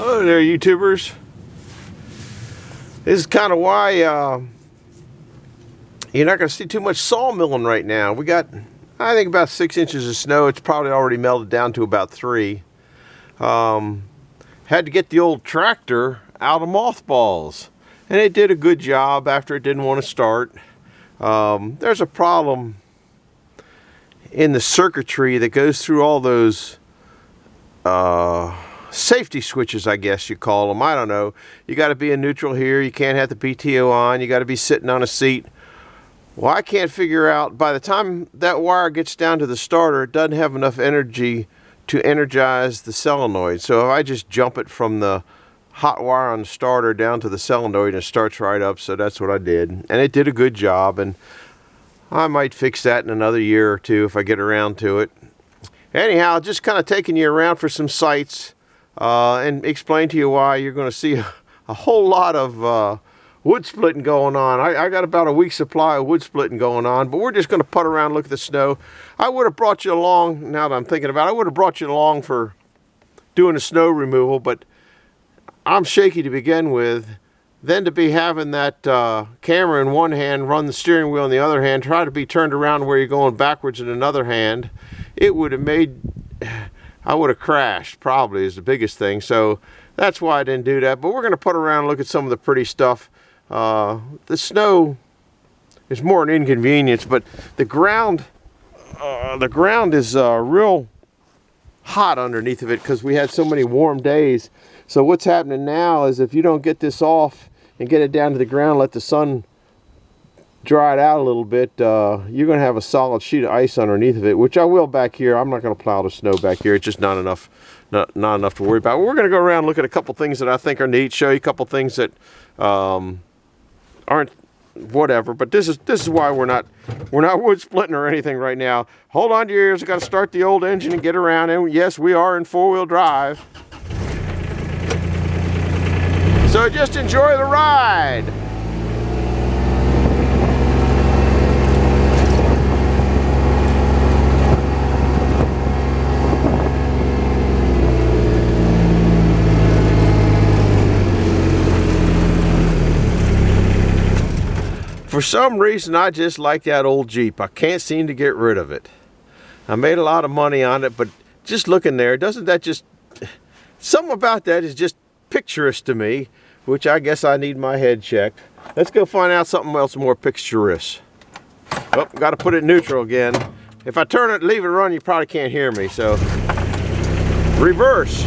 Hello there, YouTubers. This is kind of why you're not going to see too much sawmilling right now. We got, I think, about 6 inches of snow. It's probably already melted down to about 3. Had to get the old tractor out of mothballs, and it did a good job after it didn't want to start. There's a problem in the circuitry that goes through all those safety switches, I guess you call them. I don't know. You got to be in neutral here. You can't have the PTO on. You got to be sitting on a seat. Well, I can't figure out, by the time that wire gets down to the starter, it doesn't have enough energy to energize the solenoid. So if I just jump it from the hot wire on the starter down to the solenoid, and it starts right up. So that's what I did, and it did a good job, and I might fix that in another year or two if I get around to it. Anyhow, just kind of taking you around for some sights and explain to you why you're going to see a whole lot of wood splitting going on. I got about a week's supply of wood splitting going on, but we're just going to putt around and look at the snow. I would have brought you along, now that I'm thinking about it, I would have brought you along for doing the snow removal, but I'm shaky to begin with. Then to be having that camera in one hand, run the steering wheel in the other hand, try to be turned around where you're going backwards in another hand, it would have made, I would have crashed probably is the biggest thing. So that's why I didn't do that. But we're going to put around and look at some of the pretty stuff. The snow is more an inconvenience, but the ground is real hot underneath of it because we had so many warm days. So what's happening now is if you don't get this off and get it down to the ground, let the sun dry it out a little bit, you're going to have a solid sheet of ice underneath of it, which I will back here. I'm not going to plow the snow back here. It's just not enough to worry about. We're going to go around and look at a couple things that I think are neat, show you a couple things that aren't whatever. But this is why we're not wood splitting or anything right now. Hold on to your ears. I've got to start the old engine and get around. And yes, we are in 4-wheel drive. So just enjoy the ride. For some reason, I just like that old Jeep. I can't seem to get rid of it. I made a lot of money on it, but just looking there, doesn't that just, something about that is just picturesque to me, which I guess I need my head checked. Let's go find out something else more picturesque. Oh, got to put it in neutral again. If I turn it, leave it run, you probably can't hear me, so reverse.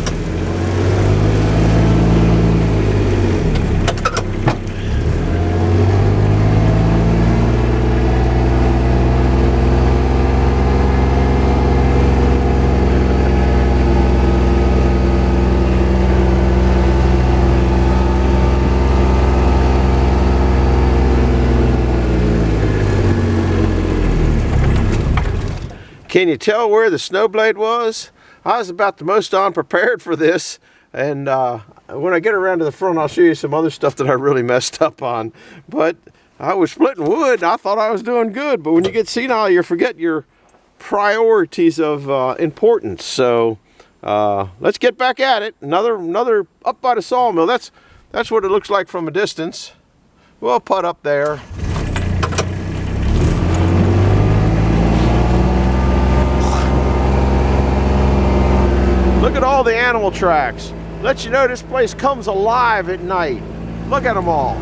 Can you tell where the snow blade was? I was about the most unprepared for this, and when I get around to the front, I'll show you some other stuff that I really messed up on. But I was splitting wood, and I thought I was doing good, but when you get senile, you forget your priorities of importance. So let's get back at it. Another up by the sawmill. That's what it looks like from a distance. We'll putt up there. Look at all the animal tracks. Let you know this place comes alive at night. Look at them all.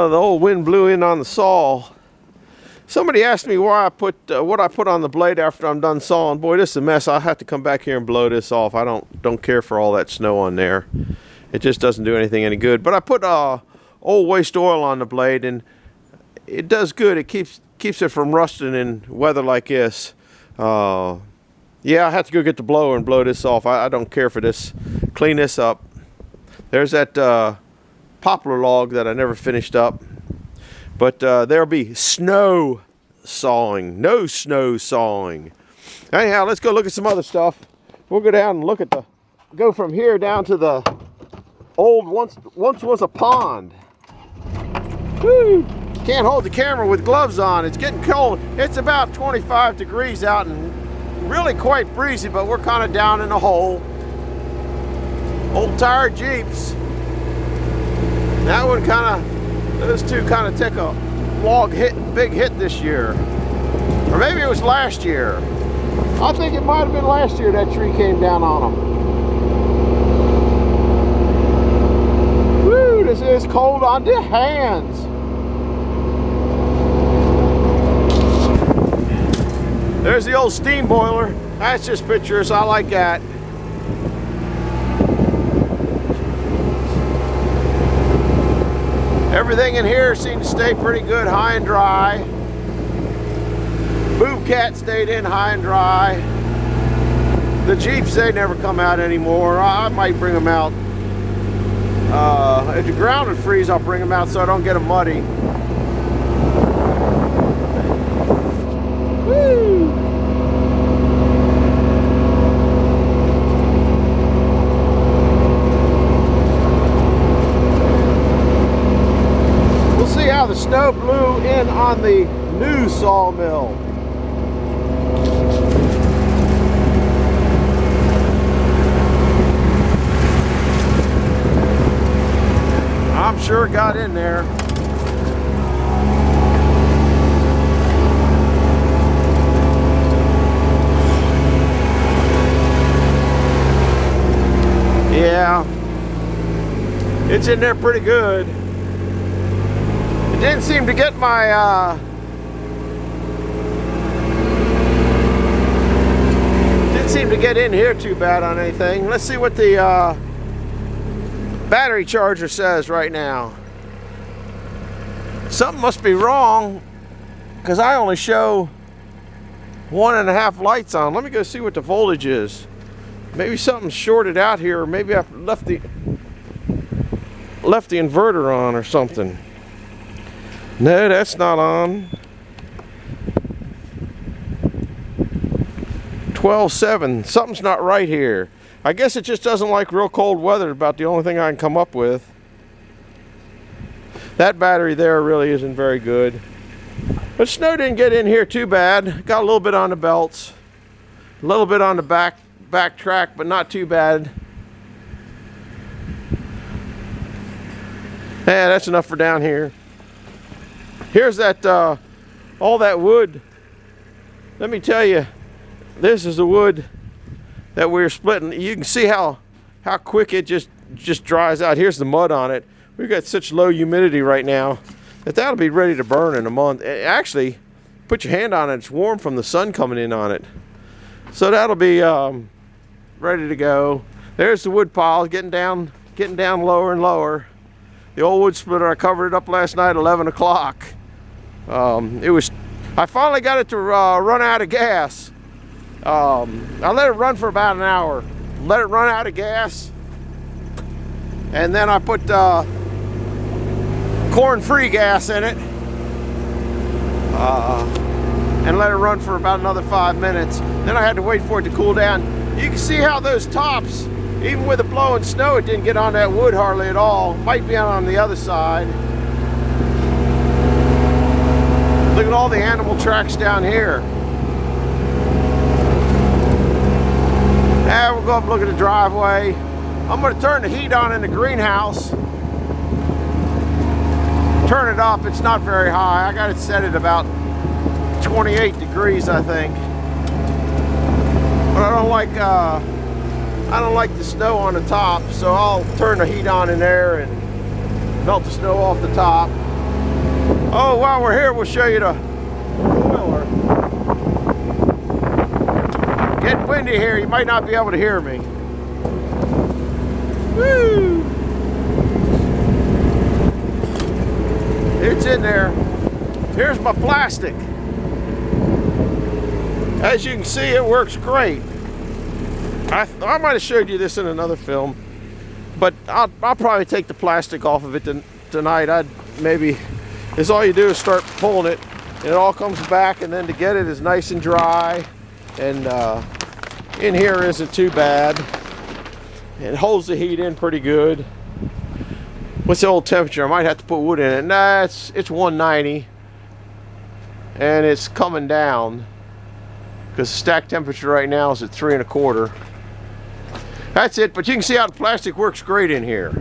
The old wind blew in on the saw. Somebody asked me why I put what I put on the blade after I'm done sawing. Boy, this is a mess. I'll have to come back here and blow this off. I don't care for all that snow on there. It just doesn't do anything any good. But I put old waste oil on the blade, and it does good. It keeps it from rusting in weather like this. Yeah, I have to go get the blower and blow this off. I don't care for this. Clean this up. There's that poplar log that I never finished up. But there'll be snow sawing, no snow sawing. Anyhow, let's go look at some other stuff. We'll go down and look at go from here down to the old, once was a pond. Woo! Can't hold the camera with gloves on. It's getting cold. It's about 25 degrees out and really quite breezy, but we're kind of down in a hole. Old tired Jeeps. That one those two kind of took a big hit this year. Or maybe it was last year. I think it might have been last year that tree came down on them. Woo, this is cold on the hands. There's the old steam boiler. That's just pictures. I like that. Everything in here seemed to stay pretty good, high and dry. Bobcat stayed in high and dry. The Jeeps, they never come out anymore. I might bring them out. If the ground would freeze, I'll bring them out so I don't get them muddy. Woo! We'll see how the snow blew in on the new sawmill. I'm sure it got in there. Yeah, it's in there pretty good. It didn't seem to get my didn't seem to get in here too bad on anything. Let's see what the battery charger says right now. Something must be wrong because I only show 1.5 lights on. Let me go see what the voltage is. Maybe something's shorted out here, or maybe I've left the inverter on or something. No, that's not on. 12.7. Something's not right here. I guess it just doesn't like real cold weather. About the only thing I can come up with. That battery there really isn't very good. But snow didn't get in here too bad. Got a little bit on the belts. A little bit on the back track, but not too bad. Yeah, that's enough for down here. Here's that, all that wood. Let me tell you, this is the wood that we're splitting. You can see how quick it just dries out. Here's the mud on it. We've got such low humidity right now that that'll be ready to burn in a month. Actually, put your hand on it. It's warm from the sun coming in on it. So that'll be ready to go. There's the wood pile getting down lower and lower. The old wood splitter, I covered it up last night at 11 o'clock. I finally got it to run out of gas. I let it run for about an hour. Let it run out of gas. And then I put corn-free gas in it. And let it run for about another 5 minutes. Then I had to wait for it to cool down. You can see how those tops, even with the blowing snow, it didn't get on that wood hardly at all. Might be on the other side. Look at all the animal tracks down here. Now we'll go up and look at the driveway. I'm going to turn the heat on in the greenhouse. Turn it up. It's not very high. I got it set at about 28 degrees, I think. But I don't like the snow on the top, so I'll turn the heat on in there and melt the snow off the top. Oh, while we're here, we'll show you the boiler. Getting windy here, you might not be able to hear me. Woo! It's in there. Here's my plastic. As you can see, it works great. I might have showed you this in another film. But I'll probably take the plastic off of it tonight. Maybe it's all you do is start pulling it, and it all comes back, and then to get it is nice and dry, and in here isn't too bad. It holds the heat in pretty good. What's the old temperature? I might have to put wood in it. Nah, it's 190, and it's coming down because the stack temperature right now is at 3 1/4. That's it, but you can see how the plastic works great in here.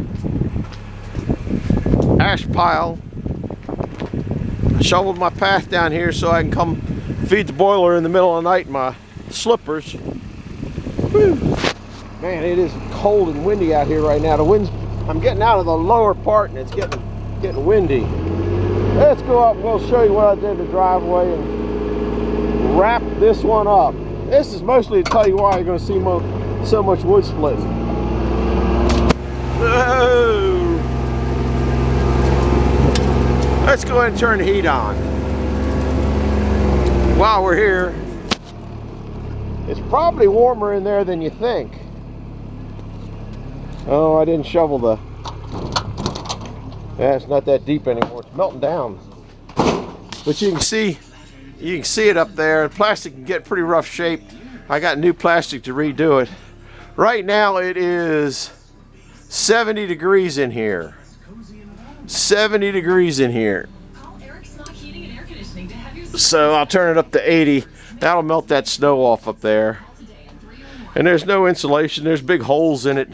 Ash pile. I shoveled my path down here so I can come feed the boiler in the middle of the night in my slippers. Whew. Man, it is cold and windy out here right now. The wind's, I'm getting out of the lower part and it's getting windy. Let's go up and we'll show you what I did in the driveway and wrap this one up. This is mostly to tell you why you're going to see so much wood splitting. Whoa. Let's go ahead and turn the heat on. While we're here, it's probably warmer in there than you think. Oh, I didn't shovel the... Yeah, it's not that deep anymore. It's melting down. But you can see it up there. The plastic can get pretty rough shape. I got new plastic to redo it. Right now it is 70 degrees in here. 70 degrees in here. So I'll turn it up to 80. That'll melt that snow off up there. And there's no insulation. There's big holes in it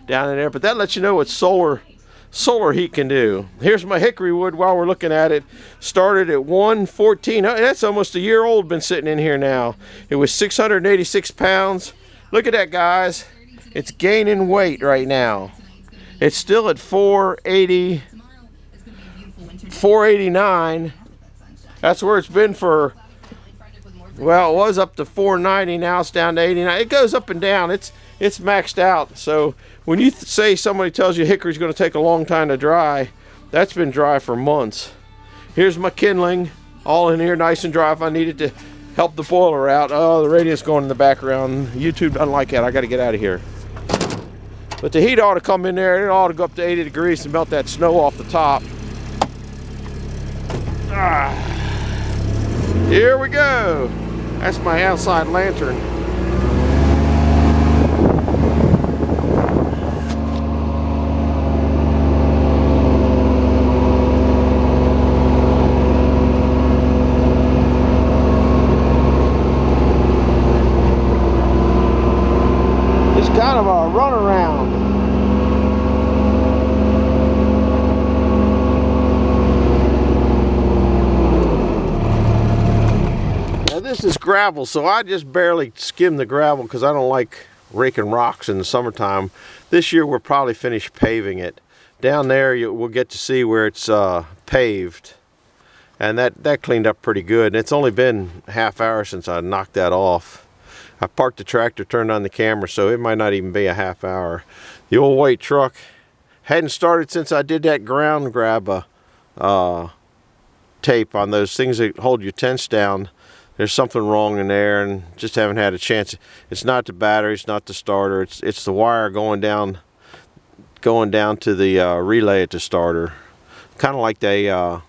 down in there. But that lets you know what solar heat can do. Here's my hickory wood while we're looking at it. Started at 114. That's almost a year old, been sitting in here now. It was 686 pounds. Look at that, guys. It's gaining weight right now. It's still at 480, 489. That's where it's been for, well, it was up to 490. Now it's down to 89. It goes up and down. It's maxed out. So when you say somebody tells you hickory's going to take a long time to dry, that's been dry for months. Here's my kindling, all in here nice and dry if I needed to help the boiler out. Oh, the radio's going in the background. YouTube doesn't like that. I got to get out of here. But the heat ought to come in there. It ought to go up to 80 degrees and melt that snow off the top. Here we go. That's my outside lantern. Kind of a runaround. Now this is gravel, so I just barely skim the gravel because I don't like raking rocks in the summertime. This year we'll probably finish paving it. Down there we'll get to see where it's paved, and that cleaned up pretty good. And it's only been a half hour since I knocked that off. I parked the tractor, turned on the camera, so it might not even be a half hour. The old white truck hadn't started since I did that ground grab tape on those things that hold your tents down. There's something wrong in there and just haven't had a chance. It's not the battery, it's not the starter, it's the wire going down to the relay at the starter. Kind of like the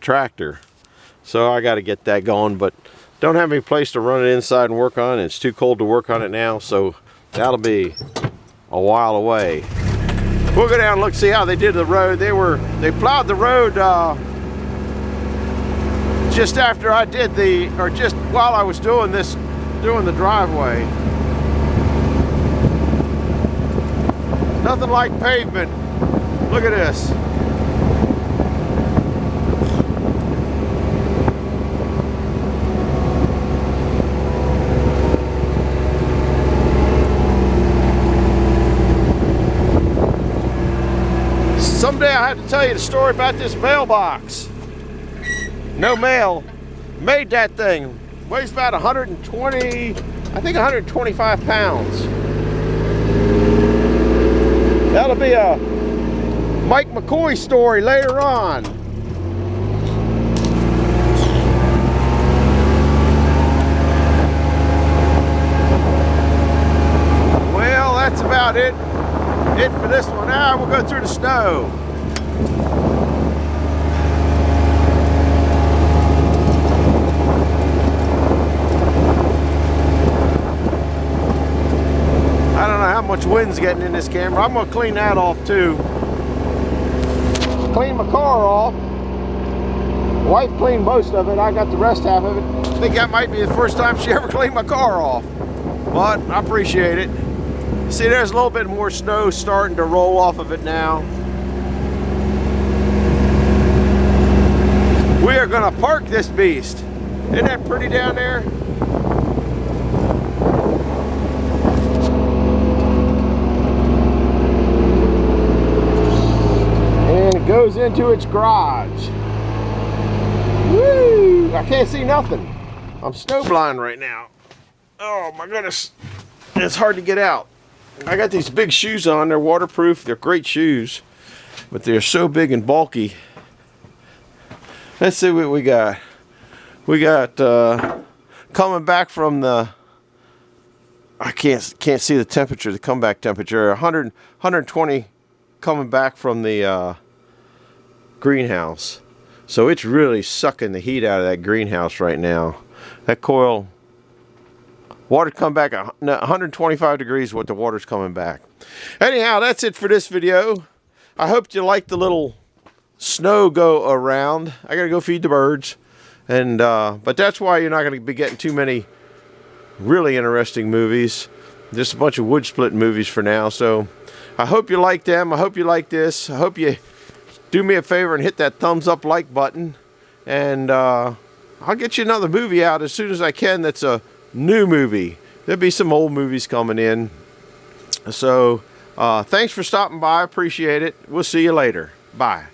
tractor. So I got to get that going, but don't have any place to run it inside and work on it. It's too cold to work on it now, so that'll be a while away. We'll go down and look, see how they did the road. They plowed the road just after I did or just while I was doing the driveway. Nothing like pavement. Look at this. Someday I have to tell you the story about this mailbox. No mail. Made that thing. Weighs about 120, I think 125 pounds. That'll be a Mike McCoy story later on. Well, that's about it. it for this one. Now we'll go through the snow. I don't know how much wind's getting in this camera. I'm gonna clean that off too. Clean my car off. My wife cleaned most of it. I got the rest half of it. I think that might be the first time she ever cleaned my car off. But I appreciate it. See, there's a little bit more snow starting to roll off of it now. We are gonna park this beast. Isn't that pretty down there? And it goes into its garage. Woo! I can't see nothing. I'm snow blind right now. Oh my goodness. It's hard to get out. I got these big shoes on. They're waterproof. They're great shoes. But they're so big and bulky. Let's see what we got. We got coming back from the, I can't see the temperature, the comeback temperature, 120 coming back from the greenhouse. So it's really sucking the heat out of that greenhouse right now. That coil, water come back 125 degrees what the water's coming back. Anyhow, that's it for this video. I hope you liked the little snow go around. I gotta go feed the birds. And but that's why you're not gonna be getting too many really interesting movies. Just a bunch of wood split movies for now. So I hope you like them. I hope you like this. I hope you do me a favor and hit that thumbs up like button. And I'll get you another movie out as soon as I can that's a new movie. There'll be some old movies coming in. So thanks for stopping by. Appreciate it. We'll see you later. Bye.